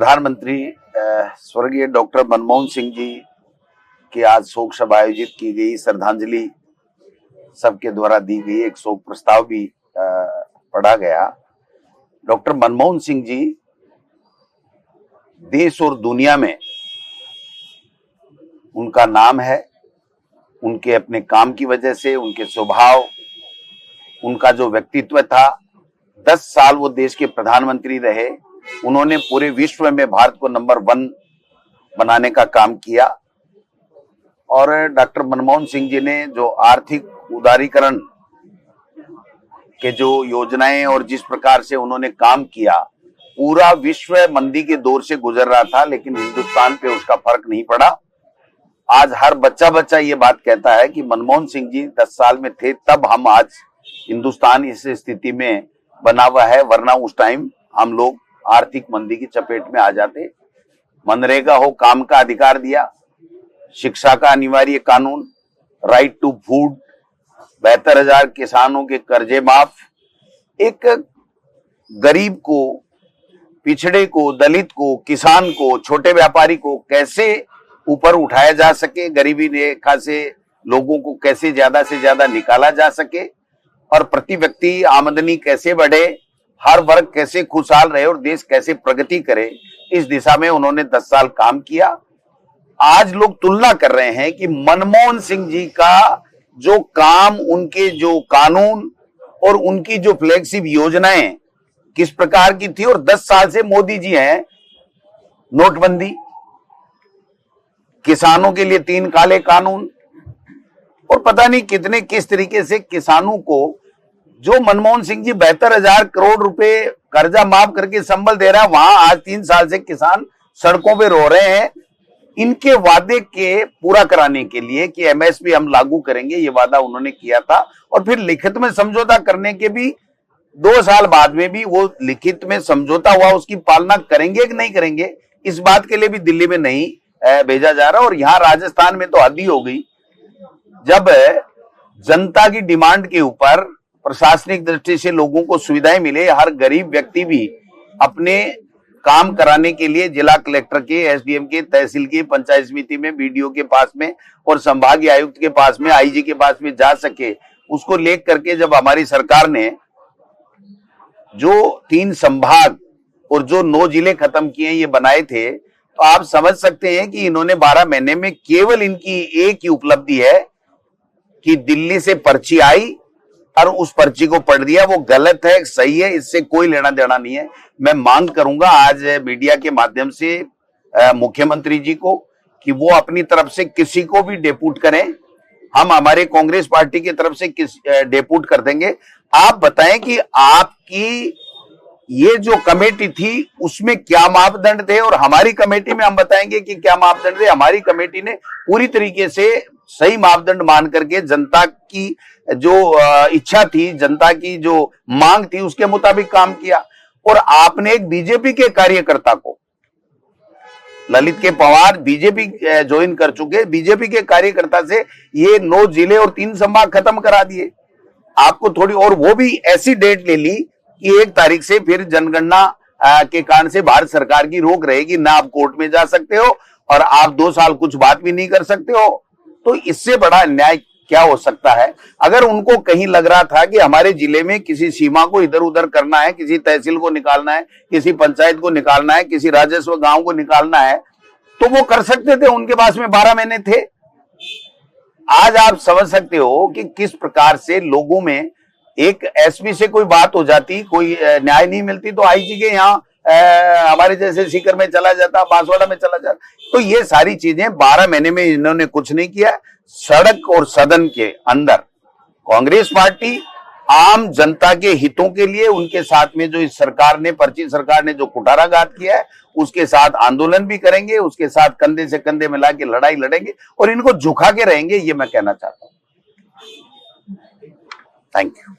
प्रधानमंत्री स्वर्गीय डॉक्टर मनमोहन सिंह जी की आज शोक सभा आयोजित की गई। श्रद्धांजलि सबके द्वारा दी गई। एक शोक प्रस्ताव भी पढ़ा गया। डॉक्टर मनमोहन सिंह जी देश और दुनिया में उनका नाम है। उनके अपने काम की वजह से, उनके स्वभाव, उनका जो व्यक्तित्व था, 10 साल वो देश के प्रधानमंत्री रहे। उन्होंने पूरे विश्व में भारत को नंबर 1 बनाने का काम किया। और डॉक्टर मनमोहन सिंह जी ने जो आर्थिक उदारीकरण के जो योजनाएं और जिस प्रकार से उन्होंने काम किया, पूरा विश्व मंदी के दौर से गुजर रहा था, लेकिन हिंदुस्तान पे उसका फर्क नहीं पड़ा। आज हर बच्चा ये बात कहता है कि मनमोहन सिंह जी 10 साल में थे, तब हम आज हिंदुस्तान इस स्थिति में बना हुआ है, वरना उस टाइम हम लोग आर्थिक मंदी की चपेट में आ जाते। मनरेगा हो, काम का अधिकार दिया, शिक्षा का अनिवार्य कानून, राइट टू फूड, 72,000 किसानों के कर्जे माफ, एक गरीब को, पिछड़े को, दलित को, किसान को, छोटे व्यापारी को कैसे ऊपर उठाया जा सके, गरीबी रेखा से लोगों को कैसे ज्यादा से ज्यादा निकाला जा सके, और प्रति व्यक्ति आमदनी कैसे बढ़े, हर वर्ग कैसे खुशहाल रहे और देश कैसे प्रगति करे, इस दिशा में उन्होंने 10 साल काम किया। आज लोग तुलना कर रहे हैं कि मनमोहन सिंह जी का जो काम, उनके जो कानून और उनकी जो फ्लैगशिप योजनाएं किस प्रकार की थी, और 10 साल से मोदी जी हैं। नोटबंदी, किसानों के लिए 3 काले कानून, और पता नहीं कितने किस तरीके से किसानों को, जो मनमोहन सिंह जी 72,000 करोड़ रुपए कर्जा माफ करके संबल दे रहा है, वहां आज 3 साल से किसान सड़कों पे रो रहे हैं। इनके वादे के पूरा कराने के लिए कि एमएसपी हम लागू करेंगे, ये वादा उन्होंने किया था, और फिर लिखित में समझौता करने के भी 2 साल बाद में भी वो लिखित में समझौता हुआ, उसकी पालना करेंगे कि नहीं करेंगे, इस बात के लिए भी दिल्ली में नहीं भेजा जा रहा। और यहाँ राजस्थान में तो हद ही हो गई, जब जनता की डिमांड के ऊपर प्रशासनिक दृष्टि से लोगों को सुविधाएं मिले, हर गरीब व्यक्ति भी अपने काम कराने के लिए जिला कलेक्टर के, एसडीएम के, तहसील के, पंचायत समिति में, बीडीओ के पास में और संभागीय आयुक्त के पास में, आईजी के पास में जा सके, उसको लेकर करके जब हमारी सरकार ने जो 3 संभाग और जो 9 जिले खत्म किए, ये बनाए थे, तो आप समझ सकते हैं कि इन्होंने 12 महीने में केवल इनकी एक ही उपलब्धि है कि दिल्ली से पर्ची आई और उस पर्ची को पढ़ दिया। वो गलत है, सही है, इससे कोई लेना देना नहीं है। मैं मांग करूंगा आज मीडिया के माध्यम से मुख्यमंत्री जी को कि वो अपनी तरफ से किसी को भी डेपुट करें। हम हमारे कांग्रेस पार्टी की तरफ से डेपुट कर देंगे। आप बताएं कि आपकी ये जो कमेटी थी उसमें क्या मापदंड थे, और हमारी कमेटी में हम बताएंगे कि क्या मापदंड थे। हमारी कमेटी ने पूरी तरीके से सही मापदंड मान करके जनता की जो इच्छा थी, जनता की जो मांग थी, उसके मुताबिक काम किया। और आपने एक बीजेपी के कार्यकर्ता को, ललित के पवार बीजेपी ज्वाइन कर चुके, बीजेपी के कार्यकर्ता से ये 9 जिले और 3 संभाग खत्म करा दिए। आपको थोड़ी, और वो भी ऐसी डेट ले ली कि 1 तारीख से फिर जनगणना के कारण से भारत सरकार की रोक रहेगी, ना आप कोर्ट में जा सकते हो और आप 2 साल कुछ बात भी नहीं कर सकते हो। तो इससे बड़ा अन्याय क्या हो सकता है? अगर उनको कहीं लग रहा था कि हमारे जिले में किसी सीमा को इधर उधर करना है, किसी तहसील को निकालना है, किसी पंचायत को निकालना है, किसी राजस्व गांव को निकालना है, तो वो कर सकते थे। उनके पास में 12 महीने थे। आज आप समझ सकते हो कि किस प्रकार से लोगों में, एक एसपी से कोई बात हो जाती, कोई न्याय नहीं मिलती, तो आईजी के यहाँ हमारे जैसे सीकर में चला जाता, बांसवाड़ा में चला जाता। तो ये सारी चीजें 12 महीने में इन्होंने कुछ नहीं किया। सड़क और सदन के अंदर कांग्रेस पार्टी आम जनता के हितों के लिए, उनके साथ में जो इस सरकार ने, पर्ची सरकार ने जो कुठाराघात किया है, उसके साथ आंदोलन भी करेंगे, उसके साथ कंधे से कंधे मिला के लड़ाई लड़ेंगे और इनको झुका के रहेंगे, ये मैं कहना चाहता हूं। Thank you.